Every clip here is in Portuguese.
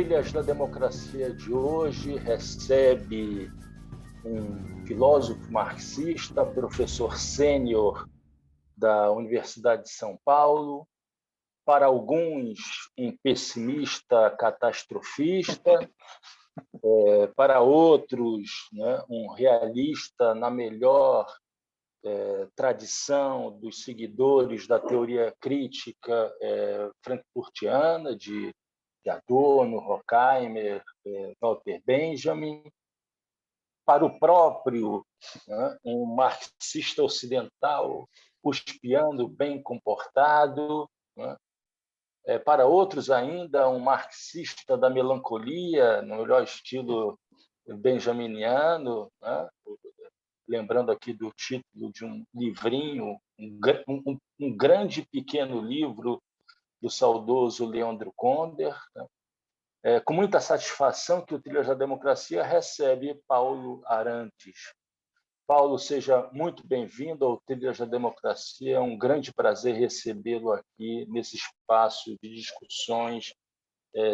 Trilhas da Democracia de hoje recebe um filósofo marxista, professor sênior da Universidade de São Paulo, para alguns um pessimista catastrofista, para outros, né, um realista na melhor tradição dos seguidores da teoria crítica frankfurtiana, de Adorno, Horkheimer, Walter Benjamin, para o próprio, né, um marxista ocidental cuspiando, bem comportado, né, para outros ainda, um marxista da melancolia, no melhor estilo benjaminiano, né, lembrando aqui do título de um livrinho, um grande pequeno livro do saudoso Leandro Conder, né? Com muita satisfação que o Trilhas da Democracia recebe Paulo Arantes. Paulo, seja muito bem-vindo ao Trilhas da Democracia. É um grande prazer recebê-lo aqui nesse espaço de discussões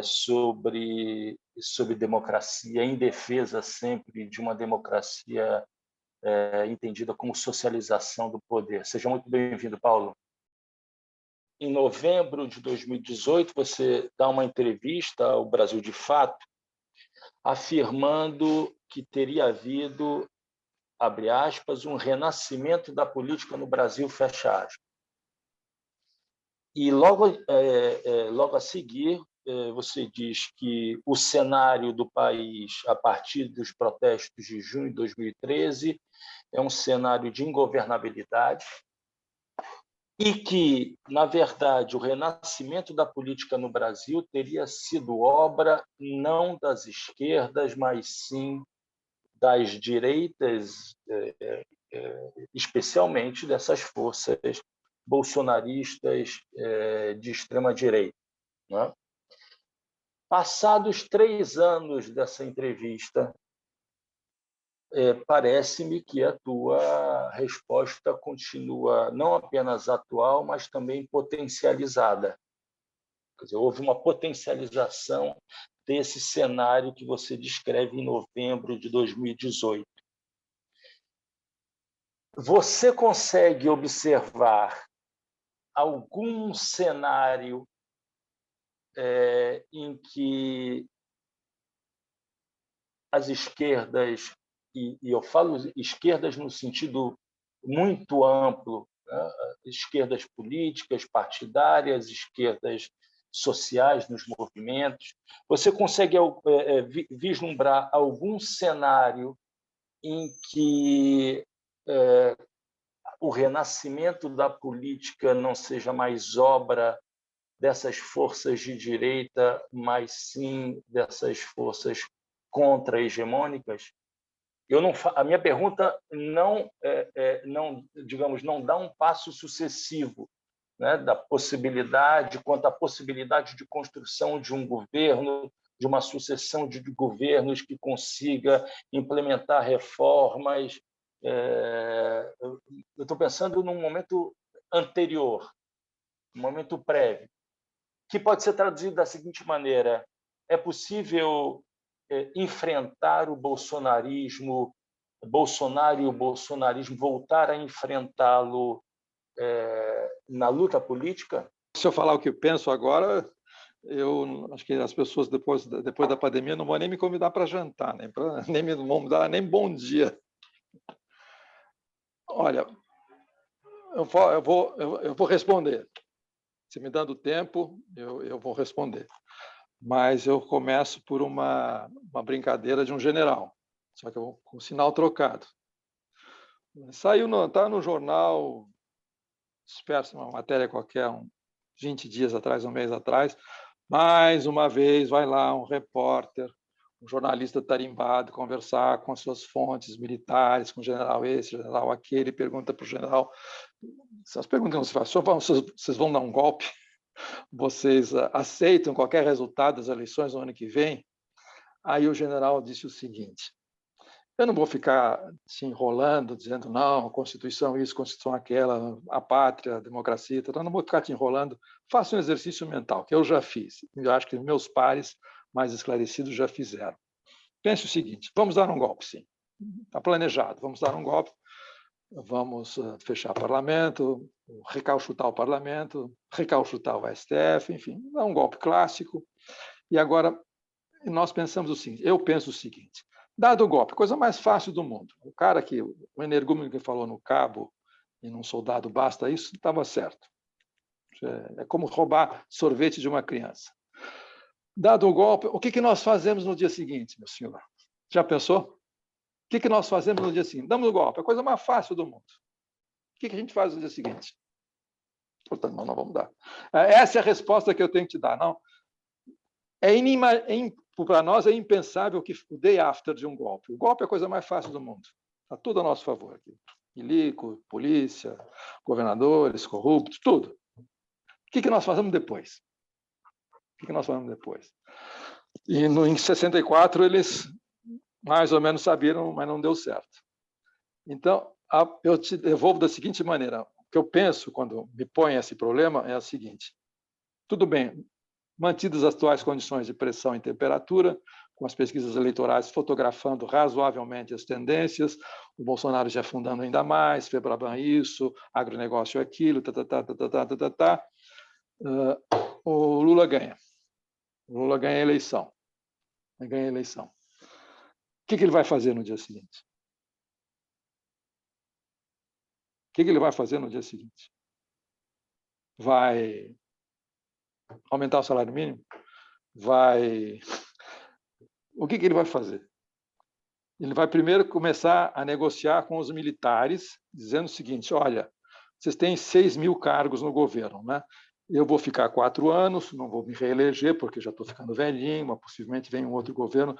sobre democracia, em defesa sempre de uma democracia entendida como socialização do poder. Seja muito bem-vindo, Paulo. Em novembro de 2018, você dá uma entrevista ao Brasil de Fato, afirmando que teria havido, abre aspas, um renascimento da política no Brasil, fecha aspas. E logo a seguir, você diz que o cenário do país, a partir dos protestos de junho de 2013, é um cenário de ingovernabilidade, e que, na verdade, o renascimento da política no Brasil teria sido obra não das esquerdas, mas sim das direitas, especialmente dessas forças bolsonaristas de extrema-direita, né? Passados 3 anos dessa entrevista, parece-me que a tua resposta continua não apenas atual, mas também potencializada. Quer dizer, houve uma potencialização desse cenário que você descreve em novembro de 2018. Você consegue observar algum cenário em que as esquerdas, e eu falo esquerdas no sentido muito amplo, né? Esquerdas políticas, partidárias, esquerdas sociais nos movimentos, você consegue vislumbrar algum cenário em que o renascimento da política não seja mais obra dessas forças de direita, mas sim dessas forças contra-hegemônicas? A minha pergunta não dá um passo sucessivo, né, da possibilidade, quanto à possibilidade de construção de um governo, de uma sucessão de governos que consiga implementar reformas. Eu estou pensando num momento anterior, um momento prévio, que pode ser traduzido da seguinte maneira: é possível enfrentar o bolsonarismo, Bolsonaro e o bolsonarismo, voltar a enfrentá-lo na luta política? Se eu falar o que eu penso agora, eu acho que as pessoas depois da pandemia não vão nem me convidar para jantar, nem me vão dar nem bom dia. Olha, eu vou responder. Se me dando tempo, eu vou responder. Mas eu começo por uma brincadeira de um general, só que com o sinal trocado. Está no jornal, dispersa uma matéria qualquer, 20 dias atrás, um mês atrás, mais uma vez vai lá um repórter, um jornalista tarimbado, conversar com as suas fontes militares, com o general esse, general aquele, pergunta para o general, essas perguntas não se faz, vocês vão dar um golpe? Vocês aceitam qualquer resultado das eleições no ano que vem? Aí o general disse o seguinte: eu não vou ficar se enrolando, dizendo não, a Constituição isso, a Constituição aquela, a pátria, a democracia, não vou ficar te enrolando. Faça um exercício mental, que eu já fiz. Eu acho que meus pares mais esclarecidos já fizeram. Pense o seguinte, vamos dar um golpe, sim. Está planejado, vamos dar um golpe, vamos fechar o parlamento, recalchutar o parlamento, recalchutar o STF, enfim, é um golpe clássico. E agora nós pensamos o seguinte, eu penso o seguinte, dado o golpe, coisa mais fácil do mundo, o cara que, o energúmeno que falou no cabo e num soldado basta isso, estava certo. É como roubar sorvete de uma criança. Dado o golpe, o que nós fazemos no dia seguinte, meu senhor? Já pensou? O que nós fazemos no dia seguinte? Damos o golpe, é a coisa mais fácil do mundo. O que a gente faz no dia seguinte? Portanto, não vamos dar. Essa é a resposta que eu tenho que te dar. Não. Para nós é impensável que o day after de um golpe. O golpe é a coisa mais fácil do mundo. Está tudo a nosso favor aqui. Milico, polícia, governadores, corruptos, tudo. O que nós fazemos depois? O que nós fazemos depois? E em 64 eles mais ou menos sabiam, mas não deu certo. Então, eu te devolvo da seguinte maneira. O que eu penso quando me põe esse problema é o seguinte. Tudo bem, mantidas as atuais condições de pressão e temperatura, com as pesquisas eleitorais fotografando razoavelmente as tendências, o Bolsonaro já afundando ainda mais, Febraban isso, agronegócio aquilo, o Lula ganha. O Lula ganha a eleição. Ganha a eleição. O que ele vai fazer no dia seguinte? O que ele vai fazer no dia seguinte? Vai aumentar o salário mínimo? Vai... O que ele vai fazer? Ele vai primeiro começar a negociar com os militares, dizendo o seguinte, olha, vocês têm 6 mil cargos no governo, né? Eu vou ficar 4 anos, não vou me reeleger, porque já estou ficando velhinho, mas possivelmente vem um outro governo.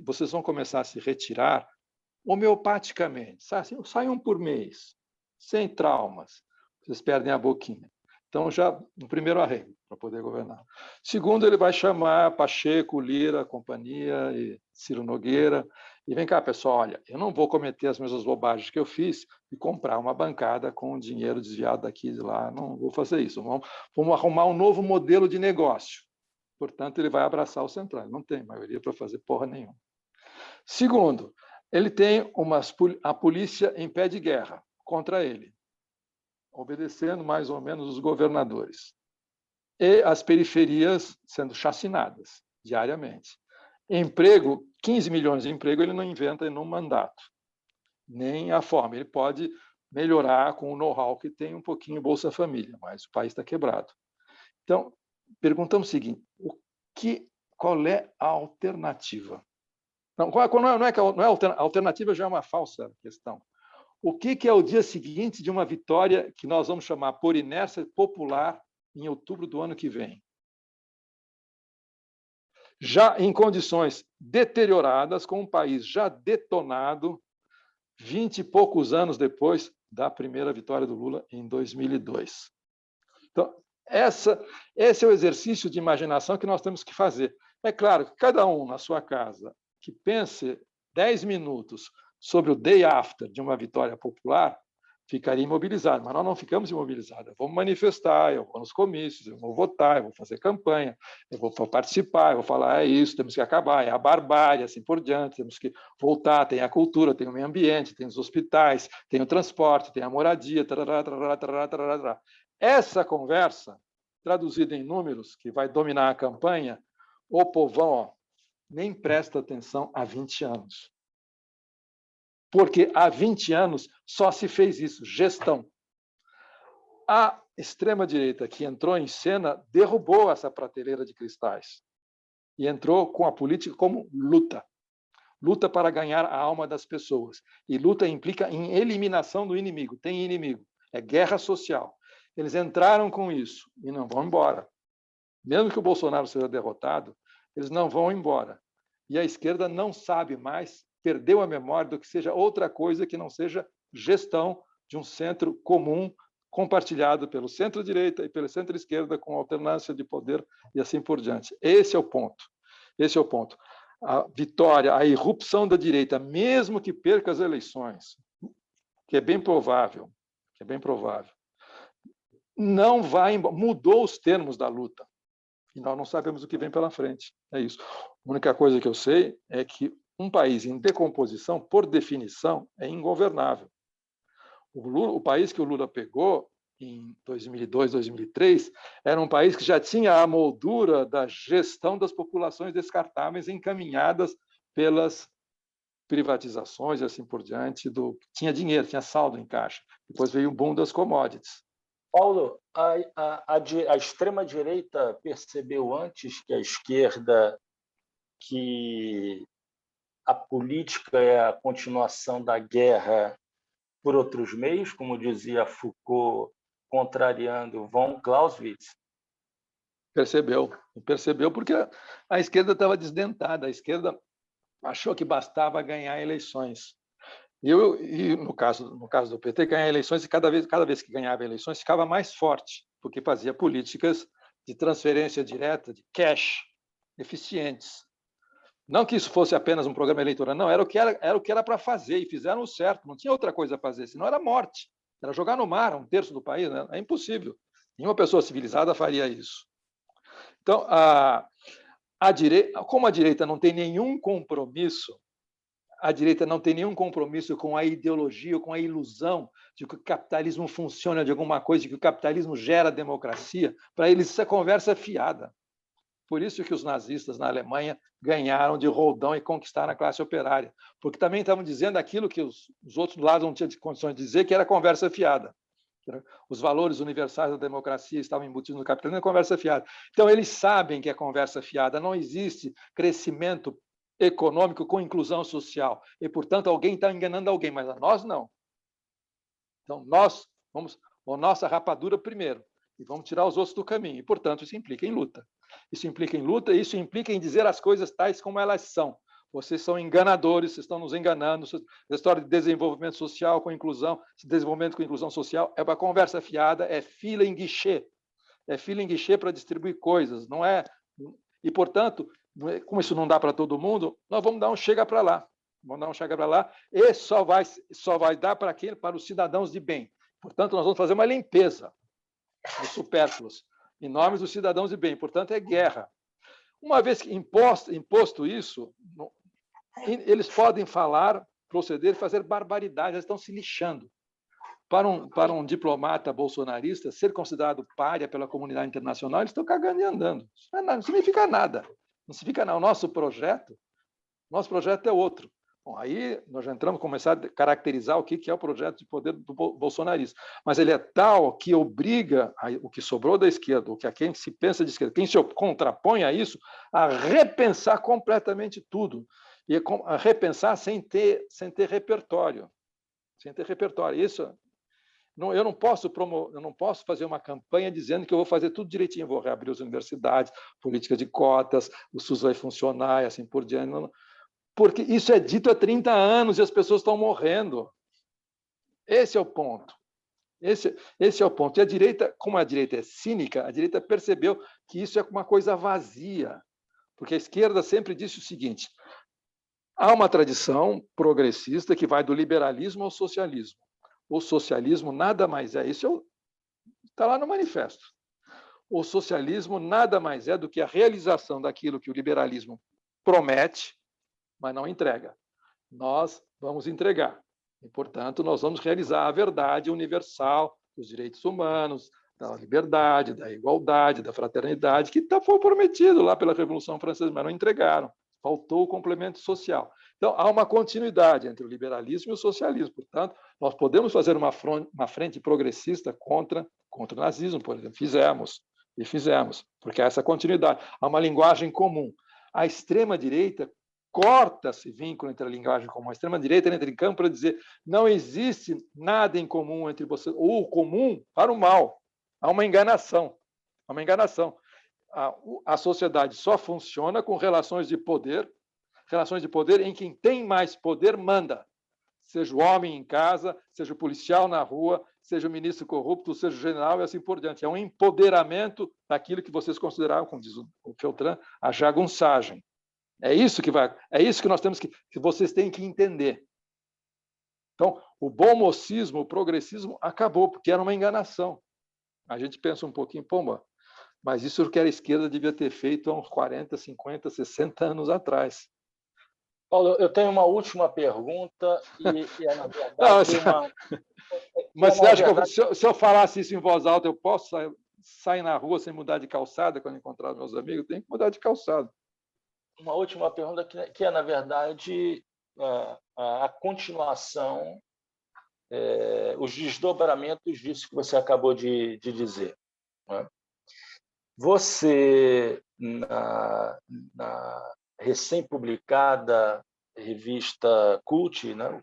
Vocês vão começar a se retirar homeopaticamente, sai um por mês, sem traumas, vocês perdem a boquinha. Então, já no primeiro arrego, para poder governar. Segundo, ele vai chamar Pacheco, Lira, companhia, e Ciro Nogueira, e vem cá, pessoal, olha, eu não vou cometer as mesmas bobagens que eu fiz e comprar uma bancada com dinheiro desviado daqui e de lá, não vou fazer isso, vamos arrumar um novo modelo de negócio. Portanto, ele vai abraçar o Centrão, não tem maioria para fazer porra nenhuma. Segundo, ele tem a polícia em pé de guerra contra ele, obedecendo mais ou menos os governadores. E as periferias sendo chacinadas diariamente. Emprego, 15 milhões de emprego ele não inventa em um mandato, nem a forma. Ele pode melhorar com o know-how que tem um pouquinho Bolsa Família, mas o país está quebrado. Então, perguntamos o seguinte, qual é a alternativa? Não a alternativa já é uma falsa questão. O que é o dia seguinte de uma vitória que nós vamos chamar por inércia popular em outubro do ano que vem? Já em condições deterioradas, com um país já detonado, 20 e poucos anos depois da primeira vitória do Lula em 2002. Então, esse é o exercício de imaginação que nós temos que fazer. É claro que cada um na sua casa que pense 10 minutos sobre o day after de uma vitória popular, ficaria imobilizado. Mas nós não ficamos imobilizados. Vamos manifestar, eu vou nos comícios, eu vou votar, eu vou fazer campanha, eu vou participar, eu vou falar, é isso, temos que acabar, é a barbárie, assim por diante, temos que voltar, tem a cultura, tem o meio ambiente, tem os hospitais, tem o transporte, tem a moradia, tarará, tarará, tarará, tarará. Essa conversa, traduzida em números, que vai dominar a campanha, o povão nem presta atenção há 20 anos. Porque há 20 anos só se fez isso, gestão. A extrema-direita que entrou em cena derrubou essa prateleira de cristais e entrou com a política como luta. Luta para ganhar a alma das pessoas. E luta implica em eliminação do inimigo. Tem inimigo. É guerra social. Eles entraram com isso e não vão embora. Mesmo que o Bolsonaro seja derrotado, eles não vão embora. E a esquerda não sabe mais, perdeu a memória do que seja outra coisa que não seja gestão de um centro comum, compartilhado pelo centro-direita e pela centro-esquerda, com alternância de poder e assim por diante. Esse é o ponto. Esse é o ponto. A vitória, a irrupção da direita, mesmo que perca as eleições, que é bem provável, não vai embora. Mudou os termos da luta. E nós não sabemos o que vem pela frente. É isso. A única coisa que eu sei é que um país em decomposição, por definição, é ingovernável. O país que o Lula pegou em 2002, 2003, era um país que já tinha a moldura da gestão das populações descartáveis encaminhadas pelas privatizações e assim por diante, tinha dinheiro, tinha saldo em caixa. Depois veio o boom das commodities. Paulo, a extrema-direita percebeu antes que a esquerda que a política é a continuação da guerra por outros meios, como dizia Foucault, contrariando von Clausewitz? Percebeu porque a esquerda estava desdentada, a esquerda achou que bastava ganhar eleições. E no caso do PT, ganhar eleições, e cada vez que ganhava eleições, ficava mais forte, porque fazia políticas de transferência direta, de cash, eficientes. Não que isso fosse apenas um programa eleitoral, não, era o que era para fazer, e fizeram o certo, não tinha outra coisa a fazer, senão era morte, era jogar no mar 1/3 do país, né? É impossível. Nenhuma pessoa civilizada faria isso. Então, como a direita não tem nenhum compromisso, a direita não tem nenhum compromisso com a ideologia ou com a ilusão de que o capitalismo funciona de alguma coisa, de que o capitalismo gera democracia, para eles isso é conversa fiada. Por isso que os nazistas na Alemanha ganharam de roldão e conquistaram a classe operária, porque também estavam dizendo aquilo que os outros lados não tinham condições de dizer, que era conversa fiada. Os valores universais da democracia estavam embutidos no capitalismo, é conversa fiada. Então, eles sabem que é conversa fiada, não existe crescimento econômico com inclusão social, e, portanto, alguém está enganando alguém, mas a nós não. Então, nós vamos a nossa rapadura primeiro, e vamos tirar os outros do caminho, e, portanto, isso implica em luta. Isso implica em luta, e isso implica em dizer as coisas tais como elas são. Vocês são enganadores, vocês estão nos enganando. A história de desenvolvimento social com inclusão, desenvolvimento com inclusão social é uma conversa fiada, é fila em guichê. É fila em guichê para distribuir coisas, não é? E, portanto, como isso não dá para todo mundo, nós vamos dar um chega para lá. Vamos dar um chega para lá, e só vai dar para quem? Para os cidadãos de bem. Portanto, nós vamos fazer uma limpeza dos supérfluos, em nome dos cidadãos de bem. Portanto, é guerra. Uma vez que imposto isso, eles podem falar, proceder, fazer barbaridades, eles estão se lixando. Para um diplomata bolsonarista, ser considerado pária pela comunidade internacional, eles estão cagando e andando. Isso não significa nada. Não significa nada. O nosso projeto é outro. Bom, aí nós já entramos, começar a caracterizar o que é o projeto de poder do bolsonarismo. Mas ele é tal que obriga o que sobrou da esquerda, o que a quem se pensa de esquerda, quem se contrapõe a isso, a repensar completamente tudo. E a repensar sem ter repertório. Sem ter repertório. Isso, eu não posso fazer uma campanha dizendo que eu vou fazer tudo direitinho, eu vou reabrir as universidades, política de cotas, o SUS vai funcionar e assim por diante. Não, porque isso é dito há 30 anos e as pessoas estão morrendo. Esse é o ponto. Esse é o ponto. E a direita, como a direita é cínica, a direita percebeu que isso é uma coisa vazia. Porque a esquerda sempre disse o seguinte: há uma tradição progressista que vai do liberalismo ao socialismo. O socialismo nada mais é, isso está lá no manifesto. O socialismo nada mais é do que a realização daquilo que o liberalismo promete, mas não entrega. Nós vamos entregar. E, portanto, nós vamos realizar a verdade universal dos direitos humanos, da liberdade, da igualdade, da fraternidade, que foi prometido lá pela Revolução Francesa, mas não entregaram. Faltou o complemento social. Então, há uma continuidade entre o liberalismo e o socialismo. Portanto, nós podemos fazer uma frente progressista contra o nazismo, por exemplo. Fizemos, porque há essa continuidade. Há uma linguagem comum. A extrema-direita corta esse vínculo entre a linguagem comum. A extrema-direita entra em campo para dizer não existe nada em comum entre vocês, ou o comum para o mal. Há uma enganação. A sociedade só funciona com relações de poder em que quem tem mais poder manda. Seja o homem em casa, seja o policial na rua, seja o ministro corrupto, seja o general e assim por diante. É um empoderamento daquilo que vocês consideravam, como diz o Feltran, a jagunçagem. É isso que nós temos que vocês têm que entender. Então, o bom mocismo, o progressismo acabou, porque era uma enganação. A gente pensa um pouquinho, pomba, Mas isso é o que a esquerda devia ter feito há uns 40, 50, 60 anos atrás. Paulo, eu tenho uma última pergunta e é, na Não, verdade, uma... mas você na acha que verdade, se eu falasse isso em voz alta, eu posso sair na rua sem mudar de calçada quando encontrar meus amigos? Tem que mudar de calçada. uma última pergunta que é, na verdade, a continuação, os desdobramentos disso que você acabou de dizer, né? Você, na recém-publicada revista Cult, né,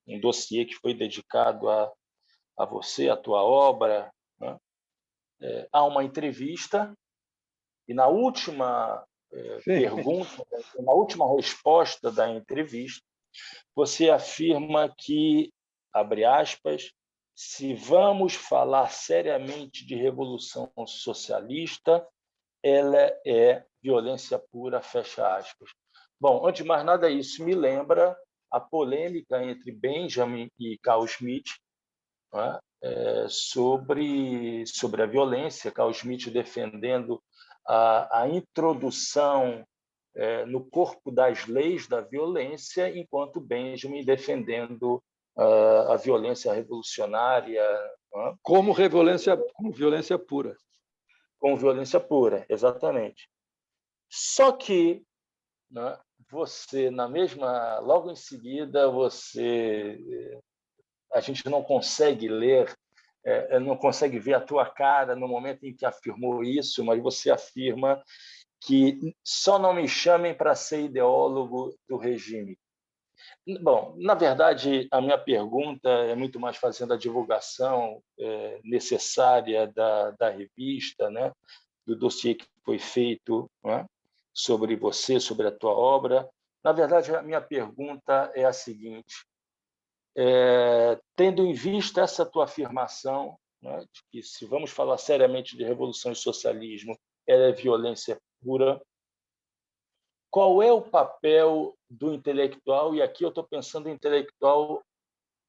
um dossiê que foi dedicado a você, a tua obra, né, há uma entrevista e na última pergunta, na última resposta da entrevista, você afirma que, abre aspas, se vamos falar seriamente de revolução socialista, ela é violência pura, fecha aspas. Bom, antes de mais nada, isso me lembra a polêmica entre Benjamin e Carl Schmitt, né, sobre a violência, Carl Schmitt defendendo a introdução no corpo das leis da violência, enquanto Benjamin defendendo a violência revolucionária, né, como violência pura. como violência pura, exatamente. Só que, né, você, logo em seguida, a gente não consegue ler, não consegue ver a tua cara no momento em que afirmou isso, mas você afirma que só não me chamem para ser ideólogo do regime. Bom, na verdade, a minha pergunta é muito mais fazendo a divulgação necessária da revista, né, do dossiê que foi feito, né, sobre você, sobre a tua obra. Na verdade, a minha pergunta é a seguinte: tendo em vista essa tua afirmação, né, de que se vamos falar seriamente de revolução e socialismo, ela é violência pura, qual é o papel do intelectual? E aqui eu estou pensando em intelectual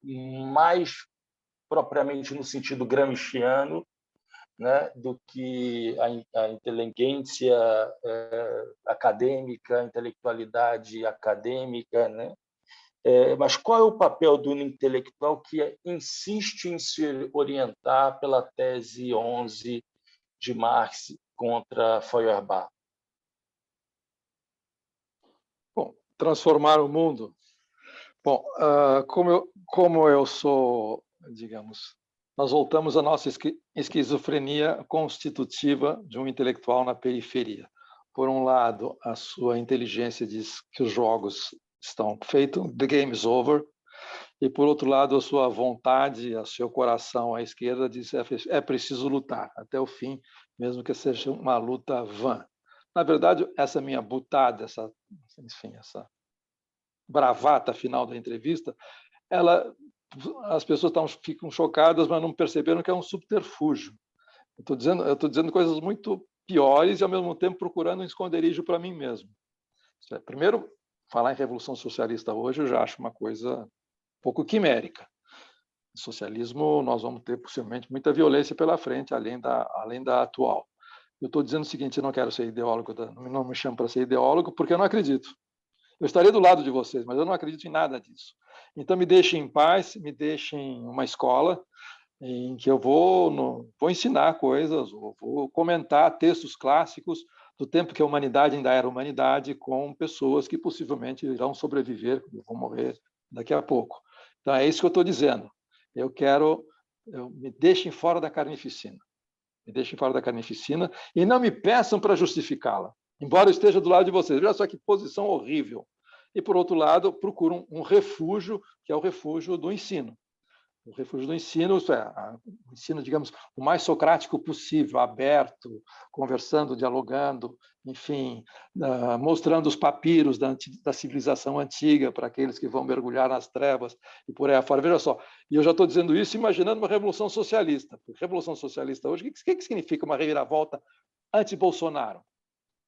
mais propriamente no sentido gramsciano, né, do que a inteligência acadêmica, a intelectualidade acadêmica, né? Mas qual é o papel do intelectual que insiste em se orientar pela tese 11 de Marx contra Feuerbach? Bom, transformar o mundo. Bom, como eu sou, digamos, nós voltamos à nossa esquizofrenia constitutiva de um intelectual na periferia. Por um lado, a sua inteligência diz que os jogos estão feitos, the game is over, e por outro lado, a sua vontade, o seu coração à esquerda diz que é preciso lutar até o fim, mesmo que seja uma luta vã. Na verdade, essa minha butada, essa bravata final da entrevista, as pessoas ficam chocadas, mas não perceberam que é um subterfúgio. Eu estou dizendo coisas muito piores e, ao mesmo tempo, procurando um esconderijo para mim mesmo. Primeiro, falar em revolução socialista hoje eu já acho uma coisa um pouco quimérica. No socialismo, nós vamos ter, possivelmente, muita violência pela frente, além da atual. Eu estou dizendo o seguinte: eu não quero ser ideólogo, não me chamo para ser ideólogo, porque eu não acredito. Eu estarei do lado de vocês, mas eu não acredito em nada disso. Então, me deixem em paz, me deixem em uma escola em que eu vou ensinar coisas, vou comentar textos clássicos do tempo que a humanidade ainda era humanidade, com pessoas que possivelmente irão sobreviver, vão morrer daqui a pouco. Então, é isso que eu estou dizendo. Me deixem fora da carnificina. Me deixem fora da carnificina e não me peçam para justificá-la, embora eu esteja do lado de vocês. Veja só que posição horrível. E, por outro lado, procuram um refúgio, que é o refúgio do ensino. O refúgio do ensino, isso é, o ensino, digamos, o mais socrático possível, aberto, conversando, dialogando, enfim, mostrando os papiros da civilização antiga para aqueles que vão mergulhar nas trevas e por aí afora. Veja só, e eu já estou dizendo isso imaginando uma revolução socialista. Porque revolução socialista hoje, o que significa uma reviravolta anti-Bolsonaro?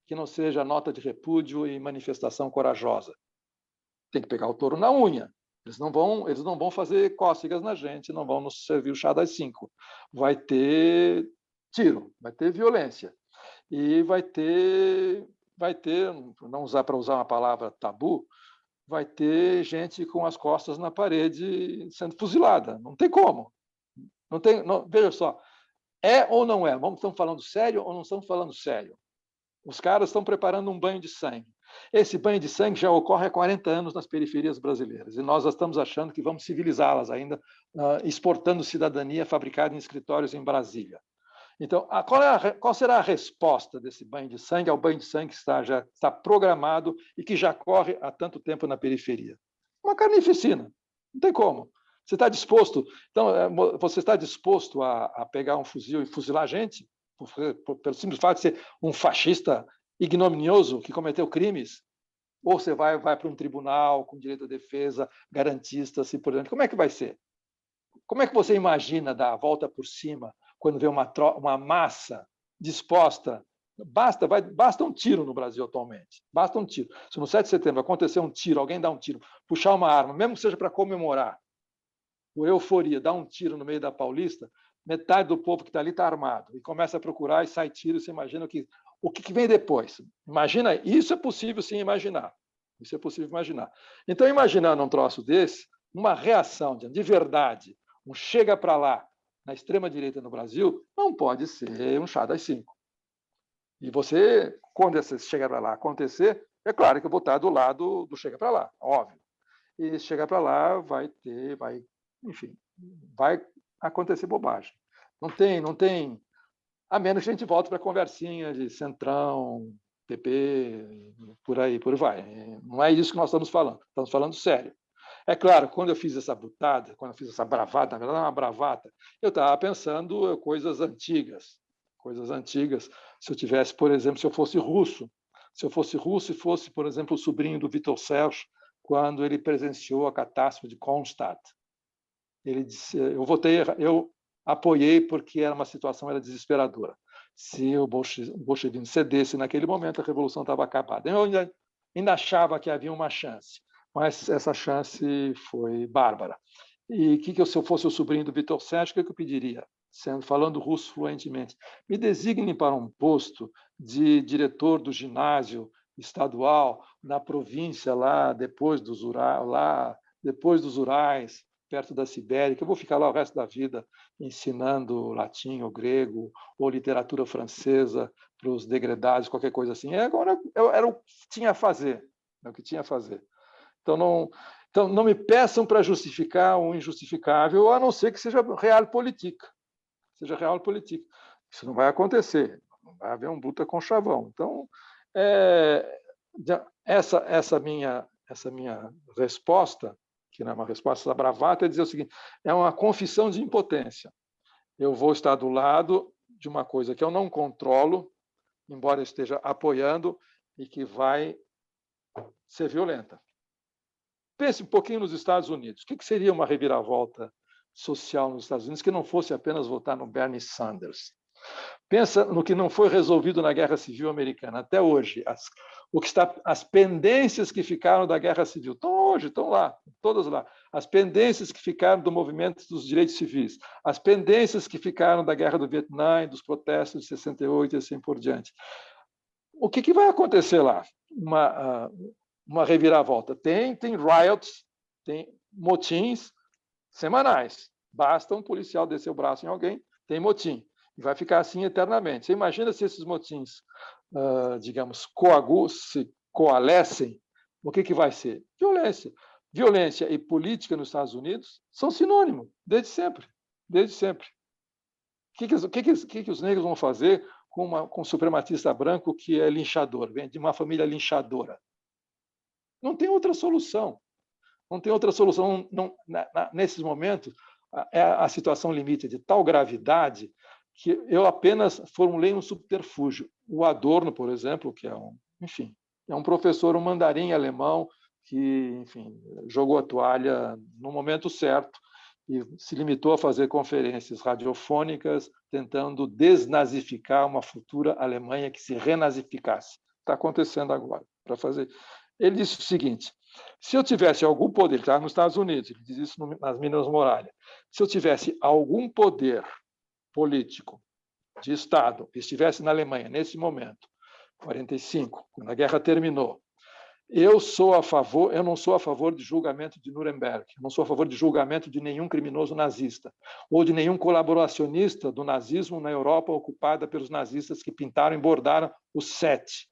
Que não seja nota de repúdio e manifestação corajosa. Tem que pegar o touro na unha. Eles não vão fazer cócegas na gente, não vão nos servir o chá das 5. Vai ter tiro, vai ter violência. e vai ter, não usar para usar uma palavra tabu, vai ter gente com as costas na parede sendo fuzilada. Não tem como. Não tem, não, veja só, é ou não é? Estamos falando sério ou não estamos falando sério? Os caras estão preparando um banho de sangue. Esse banho de sangue já ocorre há 40 anos nas periferias brasileiras, e nós estamos achando que vamos civilizá-las ainda, exportando cidadania fabricada em escritórios em Brasília. Então, qual será a resposta desse banho de sangue ao banho de sangue que já está programado e que já corre há tanto tempo na periferia? Uma carnificina. Não tem como. Você está disposto? Então, você está disposto a pegar um fuzil e fuzilar a gente? Pelo simples fato de ser um fascista ignominioso que cometeu crimes? Ou você vai para um tribunal com direito à defesa, garantista, assim por diante? Como é que vai ser? Como é que você imagina dar a volta por cima quando vê uma massa disposta? Basta um tiro no Brasil atualmente. Basta um tiro. Se no 7 de setembro acontecer um tiro, alguém dá um tiro, puxar uma arma, mesmo que seja para comemorar, por euforia, dá um tiro no meio da Paulista, metade do povo que está ali está armado e começa a procurar e sai tiro. Você imagina o que vem depois? Imagina, isso é possível sim imaginar. Isso é possível imaginar. Então, imaginando um troço desse, uma reação de verdade, um chega para lá na extrema-direita no Brasil, não pode ser um chá das 5. E você, quando esse chega para lá acontecer, é claro que eu vou estar do lado do chega para lá, óbvio. E chegar para lá enfim, vai acontecer bobagem. Não tem, a menos que a gente volte para a conversinha de Centrão, PP, por aí vai. Não é isso que nós estamos falando sério. É claro, quando eu fiz essa butada, quando eu fiz essa bravata, na verdade é uma bravata, eu estava pensando coisas antigas. Se eu tivesse, por exemplo, se eu fosse russo e fosse, por exemplo, o sobrinho do Vitor Sérgio, quando ele presenciou a catástrofe de Kronstadt. Ele disse, eu apoiei porque uma situação era desesperadora. Se o bolchevismo cedesse naquele momento, a revolução estava acabada. Eu ainda achava que havia uma chance, mas essa chance foi bárbara. E se eu fosse o sobrinho do Vitor Sérgio, o que eu pediria? Falando russo fluentemente, me designem para um posto de diretor do ginásio estadual na província depois dos Urais, perto da Sibéria, que eu vou ficar lá o resto da vida ensinando latim ou grego ou literatura francesa para os degredados, qualquer coisa assim. Agora era o que tinha a fazer. É o que tinha a fazer. Então não me peçam para justificar o injustificável, a não ser que seja realpolitik. Isso não vai acontecer. Não vai haver um luta com chavão. Então, essa minha resposta, que não é uma resposta da bravata, é dizer o seguinte: é uma confissão de impotência. Eu vou estar do lado de uma coisa que eu não controlo, embora eu esteja apoiando, e que vai ser violenta. Pense um pouquinho nos Estados Unidos. O que seria uma reviravolta social nos Estados Unidos que não fosse apenas votar no Bernie Sanders? Pensa no que não foi resolvido na Guerra Civil Americana até hoje. As pendências que ficaram da Guerra Civil estão lá, todas lá. As pendências que ficaram do movimento dos direitos civis, as pendências que ficaram da Guerra do Vietnã e dos protestos de 68 e assim por diante. O que vai acontecer lá? Uma reviravolta. Tem riots, tem motins semanais. Basta um policial descer o braço em alguém, tem motim. E vai ficar assim eternamente. Você imagina se esses motins, digamos, se coalescem, o que vai ser? Violência. Violência e política nos Estados Unidos são sinônimos, desde sempre. O que os negros vão fazer com um suprematista branco que é linchador, vem de uma família linchadora? Não tem outra solução. Nesses momentos, a situação limite de tal gravidade que eu apenas formulei um subterfúgio. O Adorno, por exemplo, que é um professor, um mandarim alemão que, enfim, jogou a toalha no momento certo e se limitou a fazer conferências radiofônicas tentando desnazificar uma futura Alemanha que se renazificasse. Está acontecendo agora. Ele disse o seguinte: se eu tivesse algum poder, ele está nos Estados Unidos, ele diz isso nas Minas Muralha, se eu tivesse algum poder político de Estado estivesse na Alemanha, nesse momento, 45, quando a guerra terminou, eu não sou a favor de julgamento de Nuremberg, não sou a favor de julgamento de nenhum criminoso nazista, ou de nenhum colaboracionista do nazismo na Europa ocupada pelos nazistas que pintaram e bordaram o 7.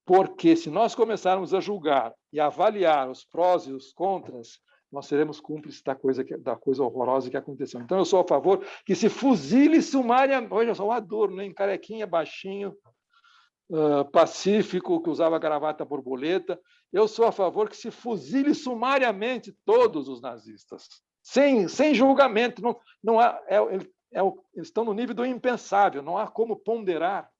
Porque se nós começarmos a julgar e a avaliar os prós e os contras, nós seremos cúmplices da coisa horrorosa que aconteceu. Então, eu sou a favor que se fuzile sumariamente. Olha só, o Adorno, hein? Carequinha, baixinho, pacífico, que usava gravata borboleta. Eu sou a favor que se fuzile sumariamente todos os nazistas, sem julgamento. Não há, eles estão no nível do impensável, não há como ponderar,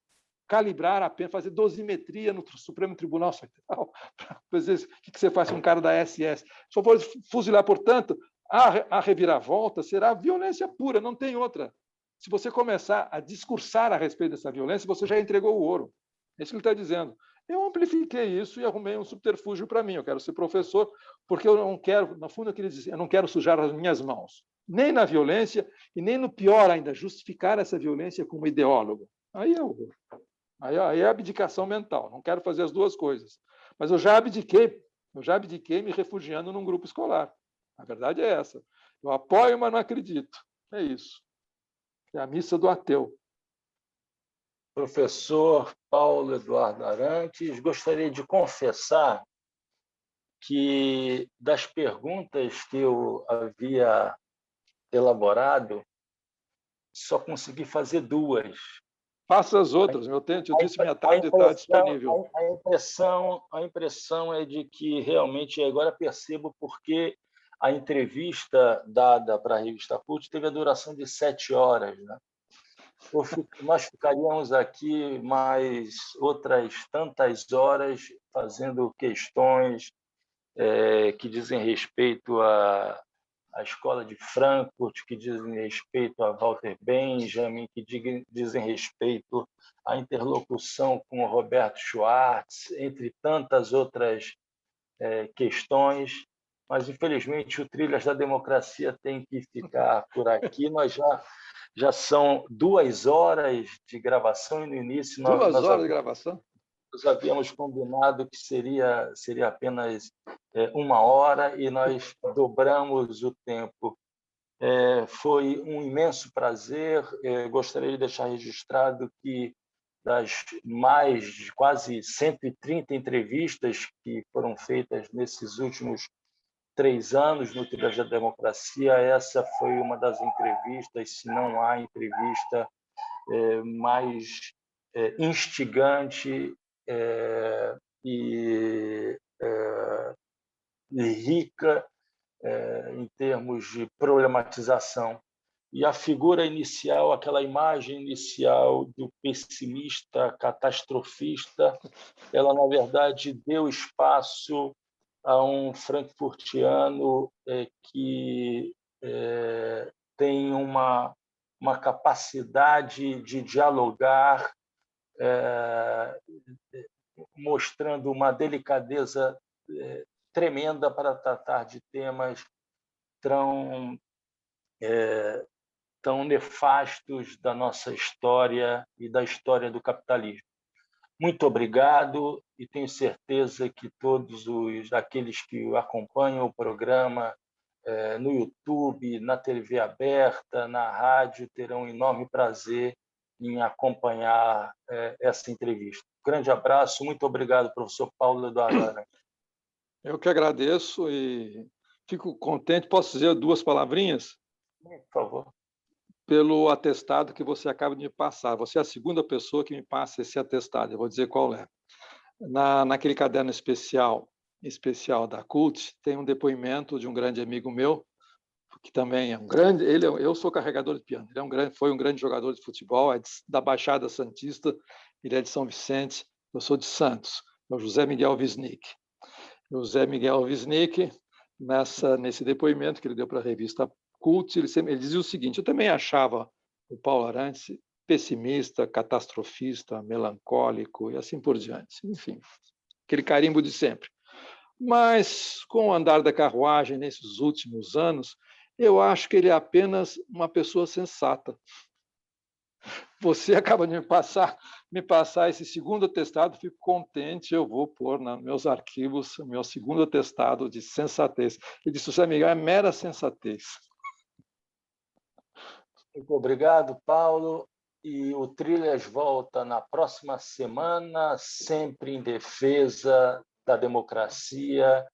calibrar a pena, fazer dosimetria no Supremo Tribunal Federal, para dizer o que você faz com um cara da SS. Se for fuzilar, portanto, a reviravolta será violência pura, não tem outra. Se você começar a discursar a respeito dessa violência, você já entregou o ouro. É isso que ele está dizendo. Eu amplifiquei isso e arrumei um subterfúgio para mim. Eu quero ser professor porque eu não quero, no fundo, ele diz, eu não quero sujar as minhas mãos, nem na violência e nem no pior ainda, justificar essa violência como ideólogo. Aí é horror. Aí é abdicação mental. Não quero fazer as duas coisas. Mas eu já abdiquei me refugiando num grupo escolar. A verdade é essa. Eu apoio, mas não acredito. É isso. É a missa do ateu. Professor Paulo Eduardo Arantes, gostaria de confessar que das perguntas que eu havia elaborado, só consegui fazer 2. Faça as outras, meu tempo, eu disse minha tarde está disponível. A impressão é de que realmente agora percebo porque a entrevista dada para a revista Cult teve a duração de 7 horas, né? Nós ficaríamos aqui mais outras tantas horas fazendo questões que dizem respeito à Escola de Frankfurt, que dizem respeito a Walter Benjamin, que dizem respeito à interlocução com o Roberto Schwartz, entre tantas outras questões. Mas, infelizmente, o Trilhas da Democracia tem que ficar por aqui. Nós já são 2 horas de gravação e no início 2 horas de gravação? Nós havíamos combinado que seria apenas 1 hora e nós dobramos o tempo. Foi um imenso prazer. Gostaria de deixar registrado que das mais de quase 130 entrevistas que foram feitas nesses últimos 3 anos no Trilhas da Democracia, essa foi uma das entrevistas, se não há entrevista mais instigante e rica em termos de problematização. E a figura inicial, aquela imagem inicial do pessimista, catastrofista, ela, na verdade, deu espaço a um frankfurtiano que tem uma capacidade de dialogar, mostrando uma delicadeza tremenda para tratar de temas tão nefastos da nossa história e da história do capitalismo. Muito obrigado e tenho certeza que todos aqueles que acompanham o programa no YouTube, na TV aberta, na rádio, terão um enorme prazer em acompanhar essa entrevista. Grande abraço, muito obrigado, professor Paulo Eduardo Arantes. Eu que agradeço e fico contente. Posso dizer 2 palavrinhas? Por favor. Pelo atestado que você acaba de me passar. Você é a segunda pessoa que me passa esse atestado. Eu vou dizer qual é. Naquele caderno especial da Cult, tem um depoimento de um grande amigo meu, que também é um grande... eu sou carregador de piano. Ele foi um grande jogador de futebol, é da Baixada Santista, ele é de São Vicente, eu sou de Santos. É o José Miguel Wisnik. José Miguel Wisnik, nesse depoimento que ele deu para a revista Cult, ele dizia o seguinte: eu também achava o Paulo Arantes pessimista, catastrofista, melancólico e assim por diante. Enfim, aquele carimbo de sempre. Mas, com o andar da carruagem nesses últimos anos, eu acho que ele é apenas uma pessoa sensata. Você acaba de me passar esse segundo atestado, fico contente, eu vou pôr nos meus arquivos o meu segundo atestado de sensatez. Ele disse, José Miguel, é mera sensatez. Muito obrigado, Paulo. E o Trilhas volta na próxima semana, sempre em defesa da democracia,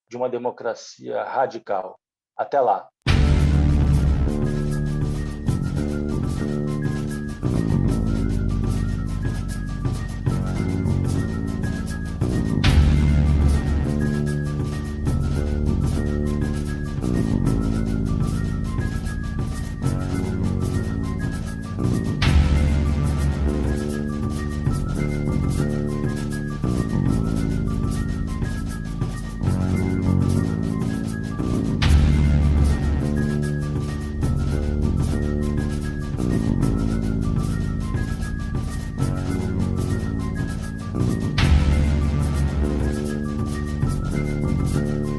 de uma democracia radical. Até lá.